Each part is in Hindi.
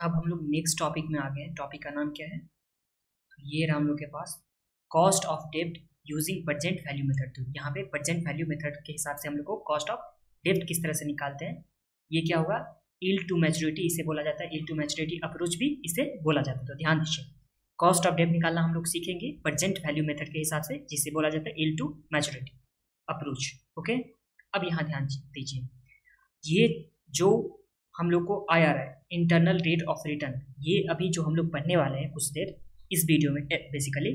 अब हम लोग नेक्स्ट टॉपिक में आ गए हैं। टॉपिक का नाम क्या है? ये रहा हम लोग के पास कॉस्ट ऑफ डेब्ट यूजिंग प्रेजेंट वैल्यू मेथड। तो यहाँ पे प्रेजेंट वैल्यू मेथड के हिसाब से हम लोग को कॉस्ट ऑफ डेब्ट किस तरह से निकालते हैं। ये क्या होगा? यील्ड टू मैच्योरिटी इसे बोला जाता है। यील्ड टू मैच्योरिटी अप्रोच भी इसे बोला जाता है। तो ध्यान दीजिए, कॉस्ट ऑफ डेब्ट निकालना हम लोग सीखेंगे प्रेजेंट वैल्यू मेथड के हिसाब से, जिसे बोला जाता है yield to maturity approach. Okay, अब यहाँ ध्यान दीजिए, ये जो हम लोग को आया है इंटरनल रेट ऑफ रिटर्न, ये अभी जो हम लोग पढ़ने वाले हैं कुछ देर इस वीडियो में बेसिकली,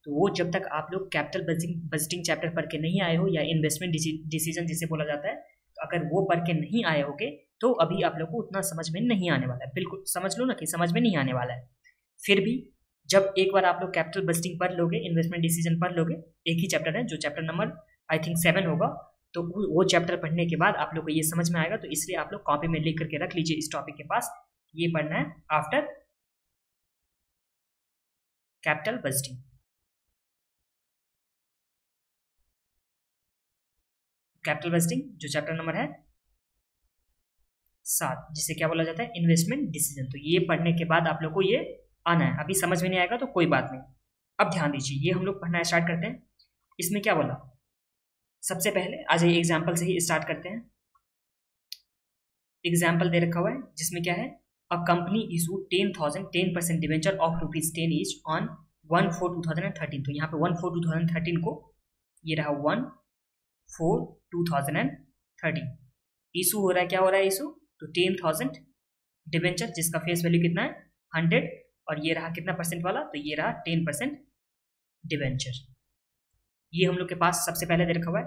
तो वो जब तक आप लोग कैपिटल बजटिंग चैप्टर पढ़ के नहीं आए हो या इन्वेस्टमेंट डिसीजन जिसे बोला जाता है, तो अगर वो पढ़ के नहीं आए होगे तो अभी आप लोग को उतना समझ में नहीं आने वाला है। बिल्कुल समझ लो ना कि समझ में नहीं आने वाला है। फिर भी जब एक बार आप लोग कैपिटल बजटिंग पढ़ लोगे, इन्वेस्टमेंट डिसीजन पढ़ लोगे, एक ही चैप्टर है जो चैप्टर नंबर आई थिंक 7 होगा, तो वो चैप्टर पढ़ने के बाद आप लोग को ये समझ में आएगा। तो इसलिए आप लोग कॉपी में लिख करके रख लीजिए इस टॉपिक के पास, ये पढ़ना है after capital budgeting. Capital budgeting जो चैप्टर नंबर है 7, जिसे क्या बोला जाता है? Investment decision. तो ये पढ़ने के बाद आप लोग को ये आना है। अभी समझ में नहीं आएगा तो कोई बात नहीं। अब ध्यान दीजिए, ये हम लोग पढ़ना स्टार्ट करते हैं। इसमें क्या बोला? सबसे पहले आज ये एग्जाम्पल से ही स्टार्ट करते हैं। एग्जाम्पल दे रखा हुआ है जिसमें क्या है, a company issue 10% debenture of ₹10 each on 1/4/2013। तो यहाँ पे 1/4/2013 को, ये रहा 1/4/2013 इशू हो रहा है। क्या हो रहा है इशू? तो 10,000 डिवेंचर जिसका फेस वैल्यू कितना है 100, और ये रहा कितना परसेंट वाला, तो ये रहा 10% डिवेंचर। ये हम लोग के पास सबसे पहले दे रखा हुआ है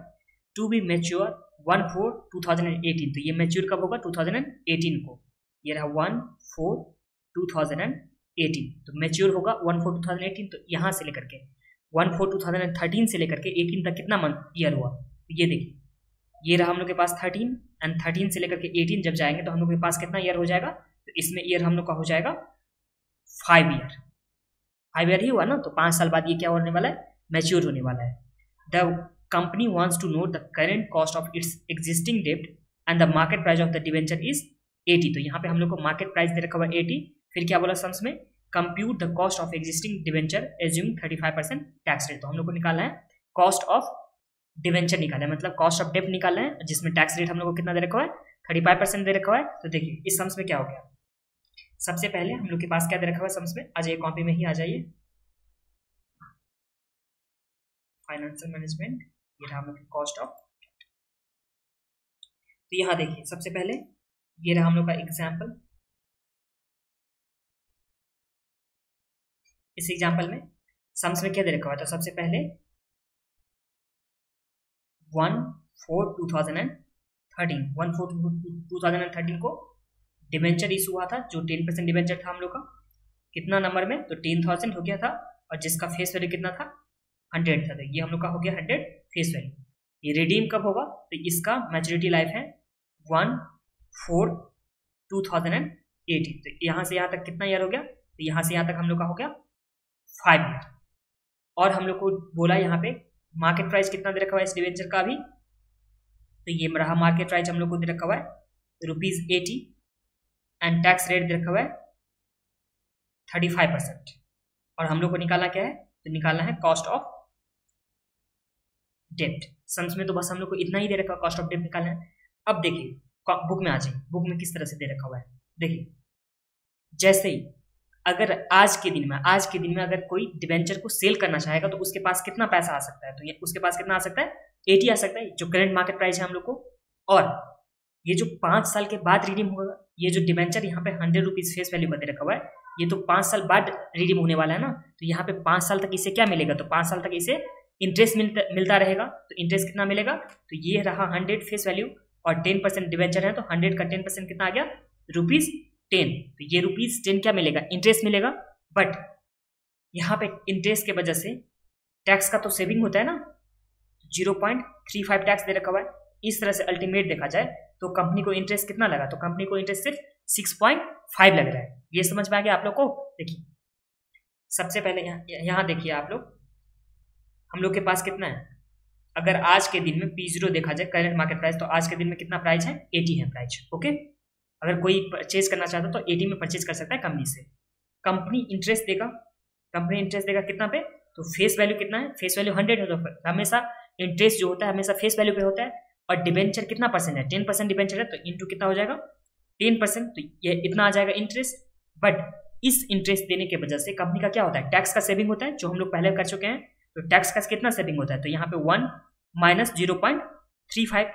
टू बी मैच्योर 1/4/2018। तो ये मैच्योर कब होगा? 2018 को। ये रहा 1/4/2018, तो मैच्योर होगा 1/4/2018। तो यहाँ से लेकर के 1/4/2013 से लेकर के 18 तक कितना मंथ ईयर हुआ? तो ये देखिए, ये रहा हम लोग के पास 13, एंड 13 से लेकर के 18 जब जाएंगे तो हम लोग के पास कितना ईयर हो जाएगा? तो इसमें ईयर हम लोग का हो जाएगा 5 ईयर। 5 ईयर ही हुआ ना, तो 5 साल बाद ये क्या होने वाला है? मैच्योर होने वाला है। The company wants to know the current cost of its existing debt and the market price of the debenture is 80। तो यहाँ पे हम लोग को मार्केट प्राइस दे रखा हुआ 80। फिर क्या बोला सम्स में? Compute the cost of existing debenture assume 35% tax rate. तो हम लोग को निकालना है कॉस्ट ऑफ डिवेंचर निकालना है, मतलब कॉस्ट ऑफ डेब्ट निकालना है, जिसमें टैक्स रेट हम लोग को कितना दे रखा हुआ है? 35% दे रखा हुआ है। तो देखिए इस सम्स में क्या हो गया, सबसे पहले हम लोग के पास क्या दे रखा हुआ है सम्स में? आ जाइए कॉपी में ही आ जाइए, फाइनेंशियल मैनेजमेंट, ये रहा हम लोग कॉस्ट ऑफ। तो यहाँ देखिए सबसे पहले ये रहा हम लोग का एग्जाम्पल। इस एग्जाम्पल में सम्स में क्या दे रखा हुआ है? तो सबसे पहले 1/4/2013 को डिवेंचर इशू हुआ था, जो 10% डिवेंचर था हम लोग का, कितना नंबर में? तो 10,000 हो गया था, और जिसका फेस वैल्यू कितना था? 100 था। तो ये हम लोग का हो गया 100 फेस वैल्यू। ये रिडीम कब होगा? तो इसका मैच्योरिटी लाइफ है 1/4/2018। तो यहाँ से यहाँ तक कितना ईयर हो गया? तो यहाँ से यहाँ तक हम लोग का हो गया 5 ईयर। और हम लोग को बोला यहाँ पे मार्केट प्राइस कितना दे रखा हुआ है इस डिवेंचर का अभी? तो ये रहा मार्केट प्राइस हम लोग को दे रखा हुआ है ₹80, एंड टैक्स रेट दे रखा हुआ है 35%। और हम लोग को निकालना क्या है? तो निकालना है कॉस्ट ऑफ डेब्ट। सम्स में तो बस हम लोग को इतना ही दे रखा है, कॉस्ट ऑफ डेब्ट निकालना है। अब देखिए बुक में आ जाइए, बुक में किस तरह से दे रखा हुआ है। देखिए जैसे ही अगर आज के दिन में अगर कोई डिवेंचर को सेल करना चाहेगा तो उसके पास कितना पैसा आ सकता है? तो ये उसके पास कितना आ सकता है? 80 आ सकता है, जो करंट मार्केट प्राइस है हम लोग को। और ये जो 5 साल के बाद रिडीम होगा, ये जो डिवेंचर यहाँ पे 100 रुपीज फेस वैल्यू दे रखा हुआ है, ये तो 5 साल बाद रिडीम होने वाला है ना। तो यहाँ पे 5 साल तक इसे क्या मिलेगा? तो 5 साल तक इसे इंटरेस्ट मिलता रहेगा। तो इंटरेस्ट कितना मिलेगा? तो ये रहा 100 फेस वैल्यू, और 10% डिवेंचर है, तो 100 का 10% कितना आ गया? ₹10। तो ये ₹10 क्या मिलेगा? इंटरेस्ट मिलेगा। बट यहाँ पे इंटरेस्ट के वजह से टैक्स का तो सेविंग होता है ना, 0.35 टैक्स दे रखा हुआ है। इस तरह से अल्टीमेट देखा जाए तो कंपनी को इंटरेस्ट कितना लगा? तो कंपनी को इंटरेस्ट सिर्फ 6.5 लग रहा है। ये समझ में आ गया आप लोग को? देखिए सबसे पहले यहाँ देखिए आप लोग, हम लोग के पास कितना है? अगर आज के दिन में P0 देखा जाए करंट मार्केट प्राइस, तो आज के दिन में कितना प्राइस है? 80 है प्राइस। ओके, अगर कोई परचेज करना चाहता है तो 80 में परचेज कर सकता है कंपनी से। कंपनी इंटरेस्ट देगा कितना पे, तो फेस वैल्यू कितना है, फेस वैल्यू 100 है, तो हमेशा इंटरेस्ट जो होता है हमेशा फेस वैल्यू पे होता है। और डिबेंचर कितना परसेंट है, 10% डिबेंचर है, तो इंटू कितना हो जाएगा 10%, तो ये इतना आ जाएगा इंटरेस्ट। बट इस इंटरेस्ट देने के वजह से कंपनी का क्या होता है, टैक्स का सेविंग होता है, जो हम लोग पहले कर चुके हैं। तो टैक्स का कितना सेविंग होता है, तो यहाँ पे 1 माइनस 0.35,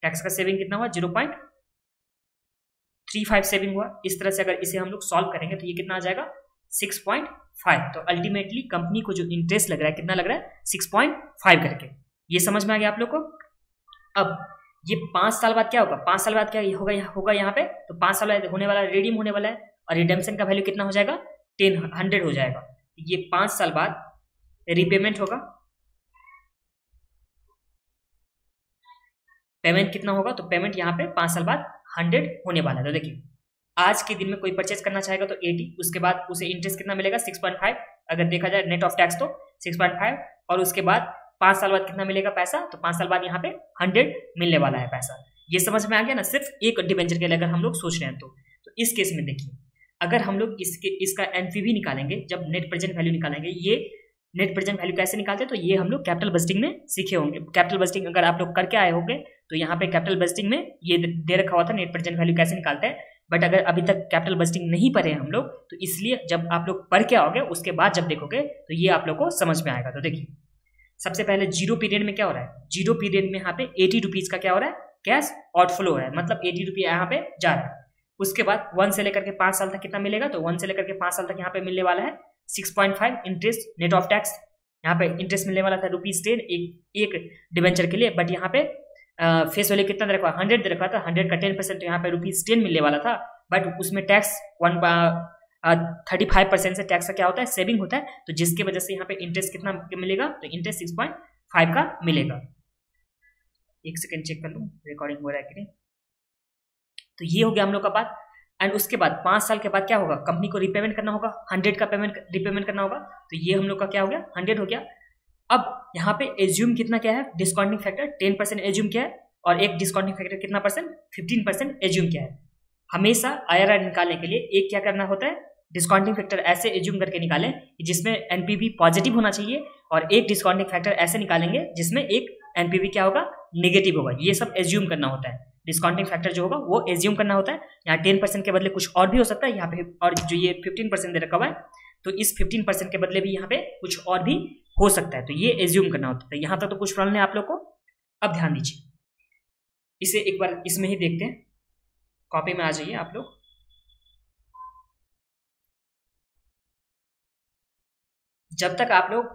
टैक्स का सेविंग कितना हुआ 0.35 सेविंग हुआ। इस तरह से अगर इसे हम लोग सॉल्व करेंगे तो ये कितना आ जाएगा 6.5। तो अल्टीमेटली कंपनी को जो इंटरेस्ट लग रहा है कितना लग रहा है 6.5 करके। ये समझ में आ गया आप लोग को। अब ये 5 साल बाद क्या होगा, 5 साल बाद क्या होगा यहाँ पे, तो 5 साल बाद होने वाला रिडीम होने वाला है, और रिडेम्पशन का वैल्यू कितना हो जाएगा 100 हो जाएगा। ये 5 साल बाद रीपेमेंट होगा, पेमेंट कितना होगा, तो पेमेंट यहाँ पे 5 साल बाद 100 होने वाला है। तो देखिए आज के दिन में कोई परचेज करना चाहेगा तो 80, उसके बाद उसे इंटरेस्ट कितना मिलेगा 6.5, अगर देखा जाए नेट ऑफ टैक्स तो 6.5, और उसके बाद 5 साल बाद कितना मिलेगा पैसा, तो 5 साल बाद यहाँ पे 100 मिलने वाला है पैसा। ये समझ में आ गया ना, सिर्फ एक डिबेंचर के लिए अगर हम लोग सोच रहे हैं तो इस केस में देखिए अगर हम लोग इसका एनपीवी निकालेंगे, जब नेट प्रेजेंट वैल्यू निकालेंगे, ये नेट प्रेजेंट वैल्यू कैसे निकालते हैं, तो ये हम लोग कैपिटल बजटिंग में सीखे होंगे। कैपिटल बजटिंग अगर आप लोग करके आए होंगे तो यहाँ पे कैपिटल बजटिंग में ये दे रखा हुआ था नेट प्रेजेंट वैल्यू कैसे निकालते हैं। बट अगर अभी तक कैपिटल बजटिंग नहीं पढ़े हम लोग, तो इसलिए जब आप लोग पढ़ के आओगे उसके बाद जब देखोगे तो ये आप लोग को समझ में आएगा। तो देखिए सबसे पहले जीरो पीरियड में क्या हो रहा है, जीरो पीरियड में यहाँ पे 80 रुपीज का क्या हो रहा है, कैश आउटफ्लो हो रहा है, मतलब 80 रुपया यहाँ पे जा रहा है। उसके बाद 1 से लेकर के 5 साल तक कितना मिलेगा, तो 1 से लेकर के 5 साल तक यहाँ पे मिलने वाला है 6.5 इंटरेस्ट नेट ऑफ टैक्स। यहाँ पे इंटरेस्ट मिलने वाला था ₹10 एक डिवेंचर के लिए, बट यहाँ पे फेस वैल्यू कितना दे रखा, 100 दे रखा था, 100 का 10%, तो यहाँ पे ₹10 मिलने वाला था। बट उसमें टैक्स 35% से टैक्स का क्या होता है, सेविंग होता है, तो जिसकी वजह से यहाँ पे इंटरेस्ट कितना मिलेगा, तो इंटरेस्ट 6.5 का मिलेगा। एक सेकेंड चेक कर लूँ रिकॉर्डिंग हो रहा है कि नहीं। तो ये हो गया हम लोग का बात। एंड उसके बाद 5 साल के बाद क्या होगा, कंपनी को रिपेमेंट करना होगा, 100 का रिपेमेंट करना होगा, तो ये हम लोग का क्या हो गया 100 हो गया। अब यहाँ पे एज्यूम कितना क्या है, डिस्काउंटिंग फैक्टर 10% एज्यूम क्या है, और एक डिस्काउंटिंग फैक्टर कितना परसेंट 15% एज्यूम क्या है। हमेशा IRR निकालने के लिए एक क्या करना होता है, डिस्काउंटिंग फैक्टर ऐसे एज्यूम करके निकालें जिसमें एनपीवी पॉजिटिव होना चाहिए, और एक डिस्काउंटिंग फैक्टर ऐसे निकालेंगे जिसमें एक एनपीवी क्या होगा, नेगेटिव होगा। ये सब एज्यूम करना होता है, डिस्काउंटिंग फैक्टर जो होगा वो एज्यूम करना होता है। यहाँ 10% के बदले कुछ और भी हो सकता है यहाँ पे, और जो ये 15% दे रखा हुआ है, तो इस 15% के बदले भी यहाँ पे कुछ और भी हो सकता है, तो ये एज्यूम करना होता है। यहाँ तक तो कुछ प्रॉब्लम है आप लोग को। अब ध्यान दीजिए, इसे एक बार इसमें ही देखते हैं, कॉपी में आ जाइए आप लोग। जब तक आप लोग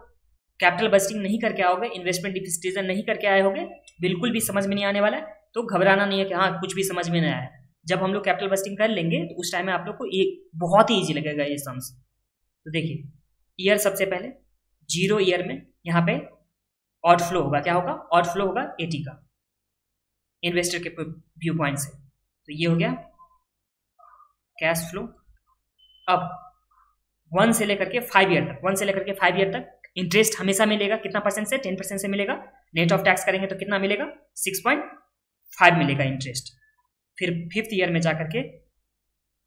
कैपिटल बजटिंग नहीं करके आओगे, इन्वेस्टमेंट डिफिसिटेशन नहीं करके आए होगे, बिल्कुल भी समझ में नहीं आने वाला है। तो घबराना नहीं है कि हाँ कुछ भी समझ में नहीं आया। जब हम लोग कैपिटल बजटिंग कर लेंगे तो उस टाइम में आप लोग को एक बहुत ही ईजी लगेगा ये सम्स। तो देखिए ईयर, सबसे पहले 0 ईयर में यहाँ पे आउटफ्लो होगा, क्या होगा, आउटफ्लो होगा 80 का इन्वेस्टर के व्यू पॉइंट से। तो ये हो गया कैश फ्लो। अब 1 से लेकर के 5 ईयर तक, 1 से लेकर के 5 ईयर तक इंटरेस्ट हमेशा मिलेगा, कितना परसेंट से, 10% से मिलेगा। नेट ऑफ टैक्स करेंगे तो कितना मिलेगा, 6.5 मिलेगा इंटरेस्ट। फिर 5th ईयर में जाकर के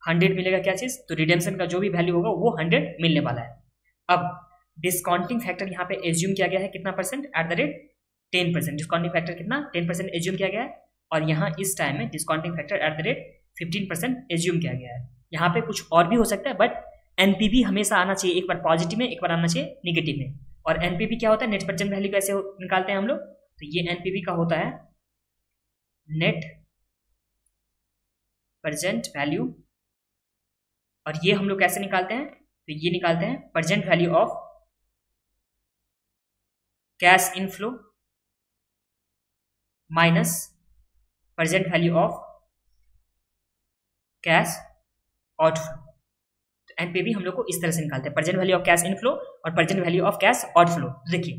100 मिलेगा, क्या चीज, तो रिडेम्पशन का जो भी वैल्यू होगा वो 100 मिलने वाला है। अब डिस्काउंटिंग फैक्टर यहाँ पे एज्यूम किया गया है कितना परसेंट, @10%। डिस्काउंटिंग फैक्टर कितना 10% एज्यूम किया गया है, और यहाँ इस टाइम में डिस्काउंटिंग फैक्टर @15% एज्यूम किया गया है। यहाँ पे कुछ और भी हो सकता है, बट एनपीवी हमेशा आना चाहिए, एक बार पॉजिटिव में एक बार आना चाहिए नेगेटिव में। और एनपीवी क्या होता है, नेट प्रेजेंट वैल्यू कैसे निकालते हैं हम लोग, तो ये एनपीवी का होता है नेट प्रेजेंट वैल्यू, और ये हम लोग कैसे निकालते हैं, तो ये निकालते हैं present value of cash inflow minus present value of cash outflow. तो एनपीवी हम लोग को इस तरह से निकालते हैं, present value of cash inflow और present value of cash outflow. देखिए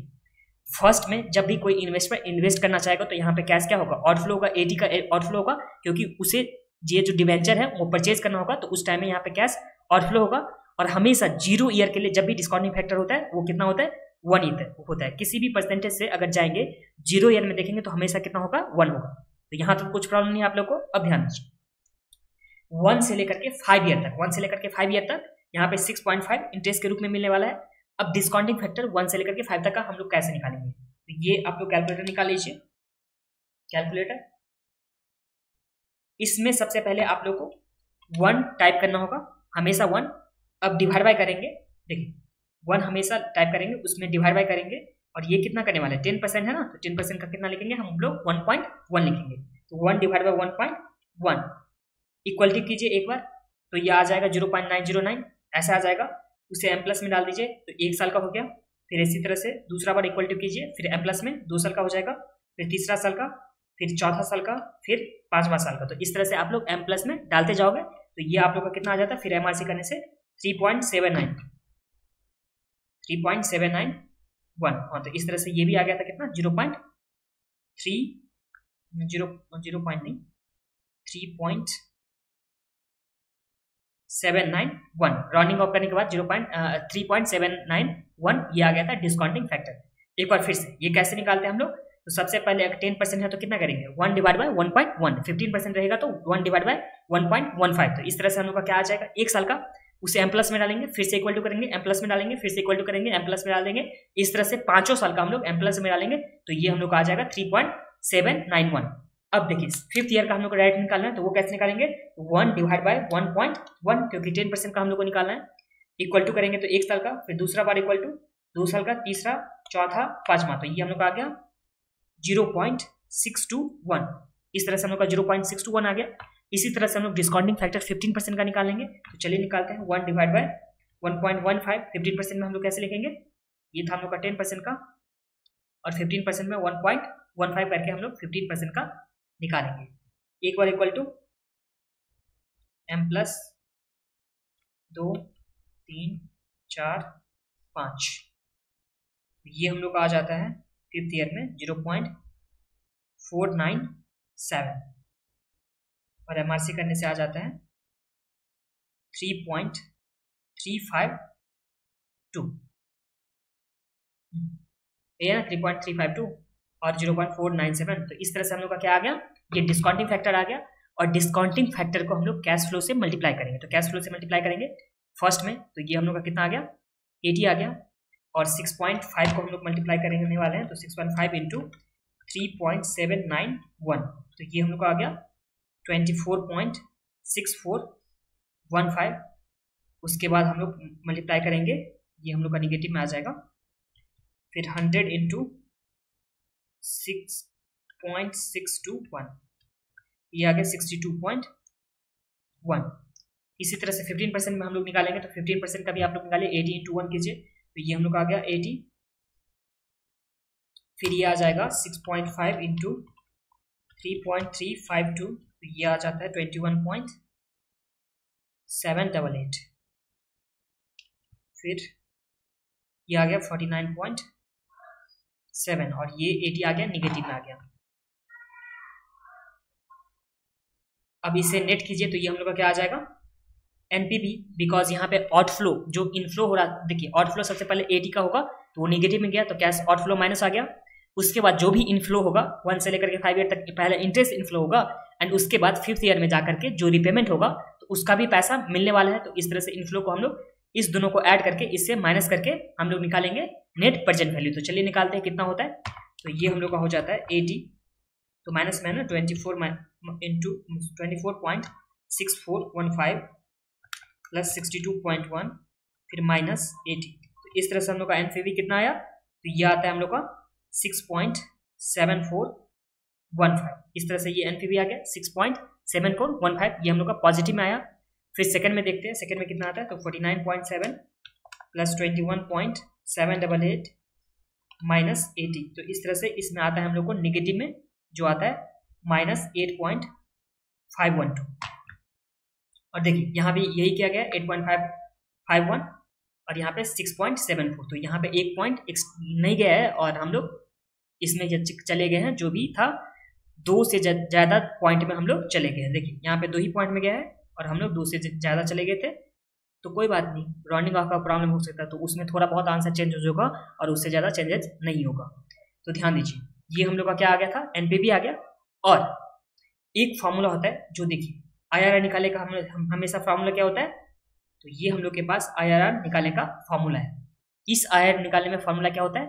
फर्स्ट में जब भी कोई इन्वेस्टमेंट इन्वेस्ट करना चाहेगा तो यहाँ पे कैश क्या होगा, आउटफ्लो होगा, 80 का आउटफ्लो होगा, क्योंकि उसे ये जो डिवेंचर है वो परचेज करना होगा, तो उस टाइम में यहाँ पे कैश आउटफ्लो होगा। और हमेशा 0 ईयर के लिए जब भी डिस्काउंटिंग फैक्टर होता है वो कितना होता है, 1 होता है। किसी भी परसेंटेज से अगर जाएंगे 0 ईयर में देखेंगे तो हमेशा कितना होगा, 1 होगा। तो यहाँ तक कुछ प्रॉब्लम नहीं है आप लोग को। अब ध्यान दीजिए 1 से लेकर के 5 ईयर तक, 1 से लेकर के 5 ईयर तक यहाँ पे 6.5 इंटरेस्ट के रूप में मिलने वाला है। अब डिस्काउंटिंग फैक्टर 1 से लेकर के 5 तक का हम लोग कैसे निकालेंगे, तो ये आप लोग कैलकुलेटर निकाल लीजिए। कैलकुलेटर, इसमें सबसे पहले आप लोग को 1 टाइप करना होगा, हमेशा 1। अब डिवाइड बाय करेंगे, देखिए 1 हमेशा टाइप करेंगे, उसमें डिवाइड बाय करेंगे, और ये कितना करने वाला है 10% है ना, तो 10% का कितना लिखेंगे हम लोग 1.1 लिखेंगे। तो 1 डिवाइड बाय 1.1 इक्वलिटी कीजिए एक बार, तो ये आ जाएगा 0.909 ऐसा आ जाएगा। उसे एम प्लस में डाल दीजिए तो 1 साल का हो गया। फिर इसी तरह से दूसरा बार इक्वलिटी कीजिए, फिर एम प्लस में 2 साल का हो जाएगा, फिर तीसरा साल का, फिर चौथा साल का, फिर 5वां साल का। तो इस तरह से आप लोग एम प्लस में डालते जाओगे तो ये आप लोग का कितना आ जाता है, फिर एमआरसी करने से 3.791। हाँ, तो इस तरह से ये भी आ गया था कितना 3.791 राउंडिंग ऑफ करने के बाद 3.791 ये आ गया था डिस्काउंटिंग फैक्टर। एक बार फिर से ये कैसे निकालते हैं हम लोग, तो सबसे पहले अगर 10% है तो कितना करेंगे 1 डिवाइड बाय 1.1, 15% रहेगा तो 1 डिवाइड बाय 1.15। तो इस तरह से हम लोग का क्या आ जाएगा 1 साल का, उसे एम प्लस में डालेंगे, फिर से इक्वल टू करेंगे, एम प्लस में डालेंगे, फिर से इक्वल टू करेंगे, एम प्लस में डाल देंगे। इस तरह से 5 साल का हम लोग एम प्लस में डालेंगे तो ये हम लोग का आ जाएगा 3.791। अब देखिए 5th ईयर का हम लोग को डायरेक्ट निकालना है, तो वो कैसे निकालेंगे 1 डिवाइड बाय 1.1, क्योंकि 10% का हम लोग को निकालना है। इक्वल टू करेंगे तो 1 साल का, फिर दूसरा बार इक्वल टू 2 साल का, तीसरा, चौथा, 5वां, तो ये हम लोग का आ गया 0.621। इस तरह से हम लोग का 0.621 आ गया। इसी तरह से हम लोग डिस्काउंटिंग फैक्टर 15% का निकालेंगे, तो चलिए निकालते हैं। 1 डिवाइड बाय 1.15, 15% में हम लोग कैसे लिखेंगे, ये था हम लोग का 10% का, और 15% में 1.15 करके हम लोग 15% का निकालेंगे। एक बार इक्वल टू एम प्लस 2, 3, 4, 5, ये हम लोग का आ जाता है 5th ईयर में 0.497, और एमआरसी करने से आ जाता है 3.352, ये ना 3.352 और 0.497। तो इस तरह से हम लोग का क्या आ गया, ये डिस्काउंटिंग फैक्टर आ गया। और डिस्काउंटिंग फैक्टर को हम लोग कैश फ्लो से मल्टीप्लाई करेंगे, तो कैश फ्लो से मल्टीप्लाई करेंगे फर्स्ट में, तो ये हम लोग का कितना आ गया 80 आ गया, और 6.5 को हम लोग मल्टीप्लाई करने वाले हैं, तो 6.5 इंटू 3.791, तो ये हम लोग का आ गया 24.6415। उसके बाद हम लोग मल्टीप्लाई करेंगे, ये हम लोग का निगेटिव में आ जाएगा, फिर 100 इंटू 6.621, ये आ गया 62.1। इसी तरह से 15% में हम लोग निकालेंगे, तो 15% का भी आप लोग निकाले, 80 इंटू 1 कीजिए, तो ये हम लोग का आ गया 80। फिर ये आ जाएगा 6.5 इंटू 3.352, तो ये आ जाता है 21.788। फिर ये आ गया 49.7, और ये 80 आ गया निगेटिव में आ गया। अब इसे नेट कीजिए, तो ये हम लोग का क्या आ जाएगा एनपीवी, बिकॉज यहाँ पे आउटफ्लो जो इनफ्लो हो रहा, देखिए आउटफ्लो सबसे पहले 80 का होगा तो वो निगेटिव में गया, तो कैश आउटफ्लो माइनस आ गया। उसके बाद जो भी इनफ्लो होगा 1 से लेकर के 5 ईयर तक, पहले इंटरेस्ट इनफ्लो होगा, एंड उसके बाद 5th ईयर में जाकर के जो रिपेमेंट होगा तो उसका भी पैसा मिलने वाला है। तो इस तरह से इनफ्लो को हम लोग इस दोनों को ऐड करके इससे माइनस करके हम लोग निकालेंगे नेट प्रेजेंट वैल्यू। तो चलिए निकालते हैं कितना होता है, तो ये हम लोग का हो जाता है 80, तो माइनस में ना 24 इंटू 24.6415 प्लस 62.1, फिर माइनस 80। तो इस तरह से हम लोग का एनपीवी कितना आया, तो ये आता है हम लोग का 6.7415। इस तरह से ये एनपीवी आ गया 6.7415, ये हम लोग का पॉजिटिव में आया। फिर सेकंड में देखते हैं, सेकंड में कितना आता है, तो 49.7 प्लस 21.788 माइनस 80। तो इस तरह से इसमें आता है हम लोग को निगेटिव में, जो आता है माइनस 8.512। और देखिए यहाँ भी यही किया गया 8.551, और यहाँ पे 6.74, तो यहाँ पे एक पॉइंट नहीं गया है, और हम लोग इसमें चले गए हैं, जो भी था 2 से ज़्यादा पॉइंट में हम लोग चले गए हैं। देखिए यहाँ पे 2 ही पॉइंट में गया है, और हम लोग 2 से ज़्यादा चले गए थे, तो कोई बात नहीं, राउंडिंग ऑफ का प्रॉब्लम हो सकता है, तो उसमें थोड़ा बहुत आंसर चेंज होगा और उससे ज़्यादा चेंजेस नहीं होगा। तो ध्यान दीजिए, ये हम लोग का क्या आ गया था एनपीवी आ गया, और एक फार्मूला होता है जो देखिए IRR निकालने का हमेशा फार्मूला क्या होता है, तो ये हम लोग के पास IRR निकालने का फार्मूला है। इस IRR निकालने में फार्मूला क्या होता है,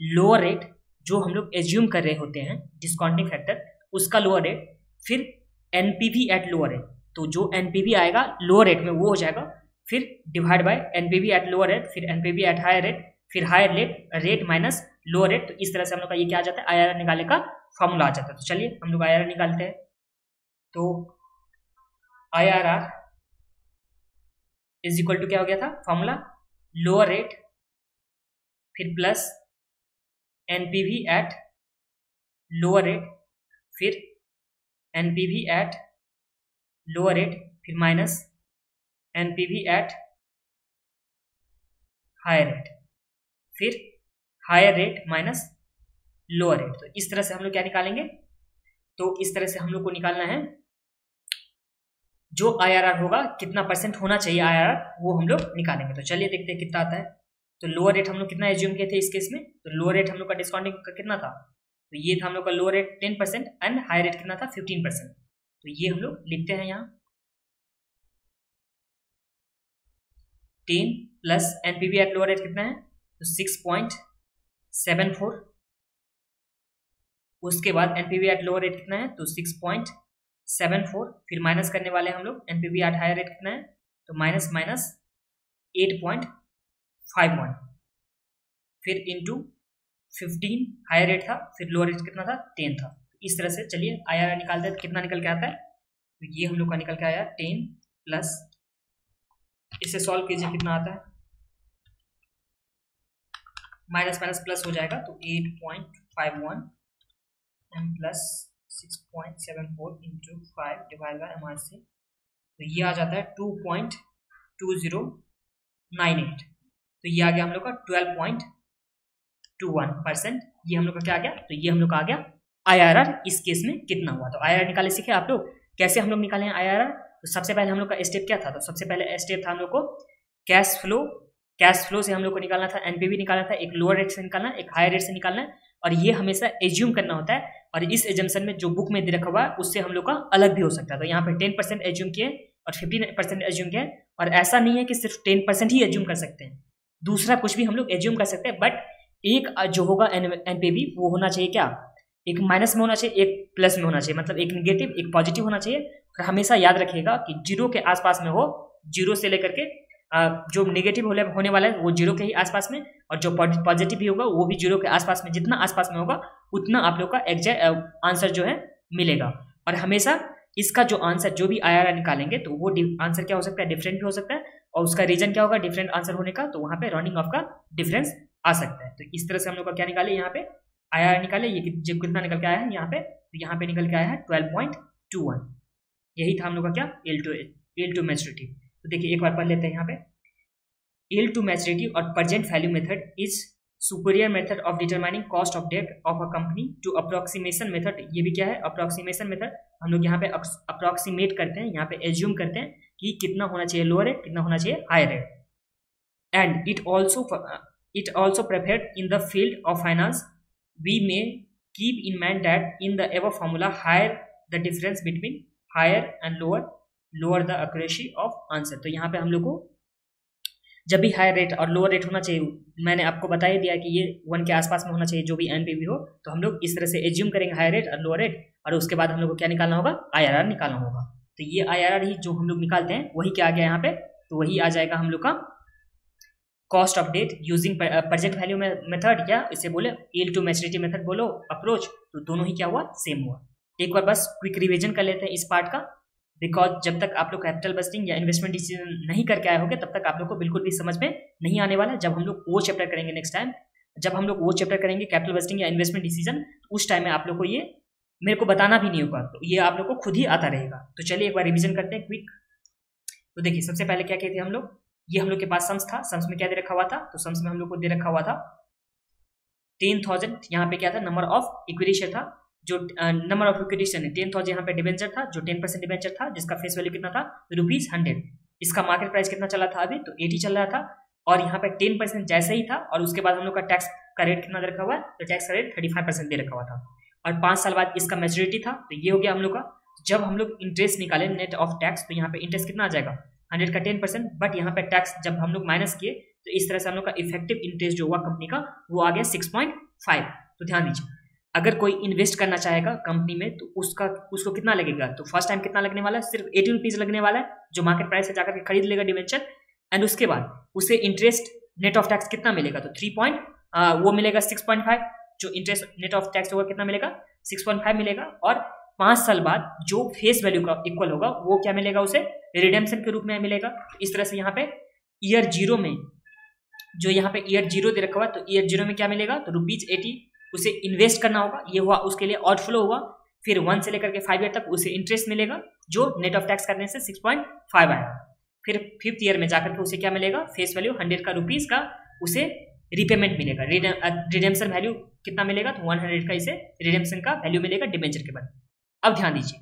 लोअर रेट जो हम लोग एज्यूम कर रहे होते हैं डिस्काउंटिंग फैक्टर उसका लोअर रेट, फिर NPV एट लोअर रेट, तो जो NPV आएगा लोअर रेट में वो हो जाएगा, फिर divide by NPV at lower rate, फिर NPV एट हायर रेट, फिर higher rate minus lower rate. तो इस तरह से हम लोग का ये क्या आ जाता है, IRR निकालने का फॉर्मूला आ जाता है। तो चलिए हम लोग IRR निकालते हैं। तो IRR इज इक्वल टू क्या हो गया था फॉर्मूला, लोअर रेट फिर plus NPV at lower rate, फिर NPV एट लोअर रेट, फिर minus NPV at higher rate, फिर higher rate minus lower rate. तो इस तरह से हम लोग क्या निकालेंगे, तो इस तरह से हम लोग को निकालना है जो IRR होगा, कितना परसेंट होना चाहिए IRR, वो हम लोग निकालेंगे। तो चलिए देखते हैं कितना आता है। तो लोअर रेट हम लोग कितना एज्यूम किए थे इस केस में, तो लोअर रेट हम लोग का डिस्काउंटिंग का कितना था, तो ये था हम लोग का lower rate 10% and high rate कितना था 15%। तो ये हम लोग लिखते हैं यहाँ 10 plus NPV at lower rate कितना है, तो 6.74, उसके बाद NPV एट लोअर रेट कितना है, तो 6.74, फिर माइनस करने वाले हम लोग NPV एट हायर रेट कितना है, तो माइनस 8.51, फिर इंटू 15 हायर रेट था, फिर लोअर रेट कितना था 10 था। इस तरह से चलिए IRR निकालते हैं, तो कितना निकल के आता है, तो ये हम लोग का निकल के आया 10 प्लस, इसे सॉल्व कीजिए कितना आता है, माइनस माइनस प्लस हो जाएगा, तो 8.51 M plus 6.74 into 5 divide by MRC, तो ये आ जाता है 2.2098। तो ये आ गया हम लोग का 12.21%। ये हम लोग का क्या आ गया, तो ये हम लोग का आ गया IRR इस केस में कितना हुआ। तो IRR निकाले सीखे आप लोग, कैसे हम लोग निकाले हैं IRR। तो सबसे पहले हम लोग का स्टेप क्या था, तो सबसे पहले स्टेप था हम लोग को कैश फ्लो से हम लोग को निकालना था, NPV निकालना था, एक लोअर रेट से निकालना है, एक हायर रेट से निकालना है, और ये हमेशा एज्यूम करना होता है, और इस एजम्पशन में जो बुक में दे रखा हुआ है उससे हम लोग का अलग भी हो सकता है। तो यहाँ पे 10% एज्यूम किए और 15% एज्यूम किया, और ऐसा नहीं है कि सिर्फ 10% ही एज्यूम कर सकते हैं, दूसरा कुछ भी हम लोग एज्यूम कर सकते हैं, बट एक जो होगा NPV वो होना चाहिए क्या, एक माइनस में होना चाहिए, एक प्लस में होना चाहिए, मतलब एक निगेटिव एक पॉजिटिव होना चाहिए। और हमेशा याद रखिएगा कि जीरो के आसपास में हो, जीरो से लेकर के जो निगेटिव होने वाला है वो जीरो के ही आसपास में, और जो पॉजिटिव भी होगा वो भी जीरो के आसपास में, जितना आसपास में होगा उतना आप लोग का एग्जैक्ट आंसर जो है मिलेगा। और हमेशा इसका जो आंसर जो भी IRR निकालेंगे तो वो आंसर क्या हो सकता है, डिफरेंट भी हो सकता है, और उसका रीजन क्या होगा, डिफरेंट आंसर होने का, तो वहाँ पे राउंडिंग ऑफ का डिफरेंस आ सकता है। तो इस तरह से हम लोग का क्या निकाले, यहाँ पे IRR निकाले, ये कितना निकल के आया है यहाँ पे, तो यहाँ पे निकल के आया है 12.21। यही था हम लोग का क्या, yield to maturity। तो देखिए एक बार पढ़ लेते हैं यहाँ पे, yield to maturity और present value method is superior method of determining cost of debt of a company to approximation method। ये भी क्या है, approximation method। हम लोग यहाँ पे approximate करते हैं, यहाँ पे assume करते हैं कि कितना होना चाहिए lower rate, कितना होना चाहिए higher rate। and it also prepared in the field of finance, we may keep in mind that in the above formula higher the difference between higher and lower the accuracy of answer। तो यहाँ पे हम लोग को जब भी हायर रेट और लोअर रेट होना चाहिए, मैंने आपको बता ही दिया कि ये 1 के आसपास में होना चाहिए जो भी NPV हो, तो हम लोग इस तरह से एज्यूम करेंगे हायर रेट और लोअर रेट, और उसके बाद हम लोग को क्या निकालना होगा, IRR निकालना होगा। तो ये IRR ही जो हम लोग निकालते हैं वही क्या आ गया यहाँ पे, तो वही आ जाएगा हम लोग का cost of debt using present value method, या इसे बोले yield to maturity मेथड बोलो, अप्रोच, तो दोनों ही क्या हुआ, सेम हुआ। एक बार बस क्विक रिविजन कर लेते हैं इस पार्ट का, बिकॉज जब तक आप लोग कैपिटल बजटिंग या इन्वेस्टमेंट डिसीजन नहीं करके आए होंगे तब तक आप लोग को बिल्कुल भी समझ में नहीं आने वाला। जब हम लोग वो चैप्टर करेंगे नेक्स्ट टाइम, जब हम लोग वो चैप्टर करेंगे कैपिटल बजटिंग या इन्वेस्टमेंट डिसीजन, उस टाइम में आप लोग को ये मेरे को बताना भी नहीं होगा, तो ये आप लोग को खुद ही आता रहेगा। तो चलिए एक बार रिविजन करते हैं क्विक। तो देखिए सबसे पहले क्या कहते हैं हम लोग, ये हम लोग के पास सम्स था, सम्स में क्या दे रखा हुआ था, तो सम्स में हम लोग को दे रखा हुआ था 10,000, यहाँ पे क्या था, नंबर ऑफ इक्विटी शेयर था, जो नंबर ऑफ इक्विटी शेयर 10,000 यहाँ पे डिबेंचर था, जो 10% डिबेंचर था, जिसका फेस वैल्यू कितना था, ₹100। इसका मार्केट प्राइस कितना चला था अभी, तो 80 चल रहा था, और यहाँ पे 10% जैसे ही था, और उसके बाद हम लोग का टैक्स का रेट कितना दे रखा हुआ है, तो टैक्स का रेट 35% दे रखा हुआ था, और 5 साल बाद इसका मैच्योरिटी था, तो ये हो गया हम लोग का। जब हम लोग इंटरेस्ट निकाले नेट ऑफ टैक्स, तो यहाँ पे इंटरेस्ट कितना आ जाएगा 100 का 10%, बट यहाँ पे टैक्स जब हम लोग माइनस किए तो इस तरह से हम लोग का इफेक्टिव इंटरेस्ट जो हुआ कंपनी का वो आ गया 6.5। तो ध्यान दीजिए, अगर कोई इन्वेस्ट करना चाहेगा कंपनी में तो उसको कितना लगेगा, तो फर्स्ट टाइम कितना लगने वाला है, सिर्फ 80 रुपीज लगने वाला है, जो मार्केट प्राइस से जाकर के खरीद लेगा डिवेंचर, एंड उसके बाद उसे इंटरेस्ट नेट ऑफ टैक्स कितना मिलेगा, तो वो मिलेगा 6.5, जो इंटरेस्ट नेट ऑफ टैक्स होगा कितना मिलेगा 6.5 मिलेगा, और 5 साल बाद जो फेस वैल्यू का इक्वल होगा वो क्या मिलेगा, उसे रिडेम्पशन के रूप में मिलेगा। तो इस तरह से यहाँ पे ईयर जीरो में, जो यहाँ पे ईयर जीरो दे रखा हुआ, तो ईयर जीरो में क्या मिलेगा, तो ₹80 उसे इन्वेस्ट करना होगा, ये हुआ उसके लिए आउटफ्लो हुआ। फिर 1 से लेकर के 5 ईयर तक उसे इंटरेस्ट मिलेगा जो नेट ऑफ टैक्स करने से 6.5 आएगा। फिर 5th ईयर में जाकर के उसे क्या मिलेगा, फेस वैल्यू 100 का रुपीज का उसे रिपेमेंट मिलेगा, रिडेम्पशन वैल्यू कितना मिलेगा, तो 100 का इसे रिडेम्पशन का वैल्यू मिलेगा डिबेंचर के बाद। अब ध्यान दीजिए,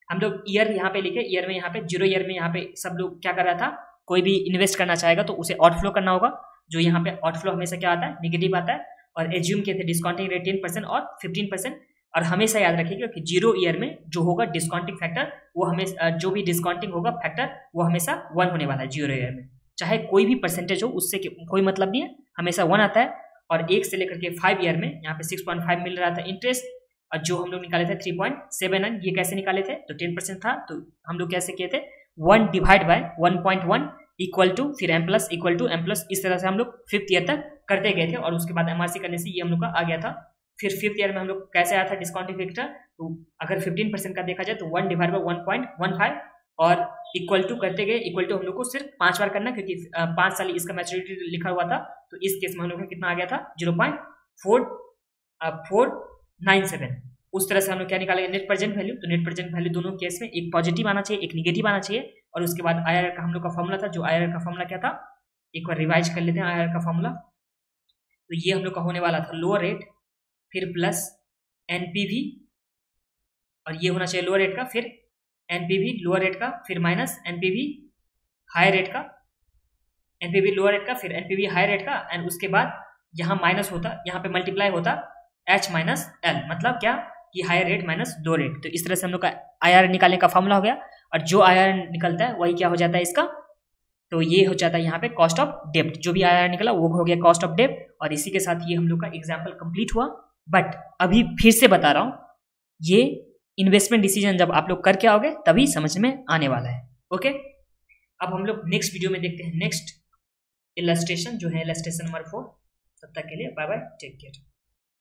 हम लोग ईयर यहाँ पे लिखे, ईयर में यहाँ पे 0 ईयर में यहाँ पे सब लोग क्या कर रहा था, कोई भी इन्वेस्ट करना चाहेगा तो उसे आउटफ्लो करना होगा, जो यहाँ पे आउटफ्लो हमेशा क्या आता है, नेगेटिव आता है, और एज्यूम किए थे डिस्काउंटिंग रेट 10% और 15%। और हमेशा याद रखिएगा कि 0 ईयर में जो होगा डिस्काउंटिंग फैक्टर, वो हमेशा जो भी डिस्काउंटिंग होगा फैक्टर वो हमेशा 1 होने वाला है 0 ईयर में, चाहे कोई भी परसेंटेज हो उससे कोई मतलब नहीं है, हमेशा 1 आता है। और 1 से लेकर के 5 ईयर में यहाँ पे 6.5 मिल रहा था इंटरेस्ट, और जो हम लोग निकाले थे 3.79, ये कैसे निकाले थे, तो 10% था, तो हम लोग कैसे किए थे 1 डिवाइड बाय 1.1 इक्वल टू फिर m plus equal to m plus, इस तरह से हम लोग 5th ईयर तक करते गए थे, और उसके बाद MRC करने से ये हम लोग का आ गया था। फिर 5th ईयर में हम लोग कैसे आया था डिस्काउंटिंग फैक्टर, तो अगर 15% का देखा जाए तो 1 डिवाइड बाय 1.15 और इक्वल टू करते गए, इक्वल टू हम लोग को सिर्फ 5 बार करना, क्योंकि 5 साल इसका मैच्योरिटी लिखा हुआ था, तो इस केस में हम लोग का कितना आ गया था 0.4497। उस तरह से हम लोग क्या निकालेंगे, नेट प्रेजेंट वैल्यू, तो नेट प्रेजेंट वैल्यू दोनों केस में एक पॉजिटिव आना चाहिए, एक निगेटिव आना चाहिए, और उसके बाद IRR का हम लोग का फॉर्मूला था, जो IRR का फॉर्मूला क्या था, एक बार रिवाइज कर लेते हैं IRR का फॉर्मूला। तो ये हम लोग का होने वाला था लोअर रेट फिर प्लस NPV, और ये होना चाहिए लोअर रेट का, फिर NPV लोअर रेट का, फिर माइनस NPV हाई रेट का, NPV लोअर रेट का, फिर NPV हाई रेट का, एंड उसके बाद यहाँ माइनस होता, यहाँ पे मल्टीप्लाई होता H माइनस L, मतलब क्या कि हायर रेट माइनस दो रेट। तो इस तरह से हम लोग का IRR निकालने का फॉर्मूला हो गया, और जो IRR निकलता है वही क्या हो जाता है इसका, तो ये हो जाता है यहाँ पे कॉस्ट ऑफ डेब्ट, जो भी IRR निकला वो हो गया कॉस्ट ऑफ डेब्ट। और इसी के साथ ये हम लोग का एग्जाम्पल कंप्लीट हुआ। बट अभी फिर से बता रहा हूँ, ये इन्वेस्टमेंट डिसीजन जब आप लोग करके आओगे तभी समझ में आने वाला है। ओके, अब हम लोग नेक्स्ट वीडियो में देखते हैं नेक्स्ट इलस्ट्रेशन, जो है इलस्ट्रेशन नंबर 4। तब तक के लिए बाय बाय, टेक केयर।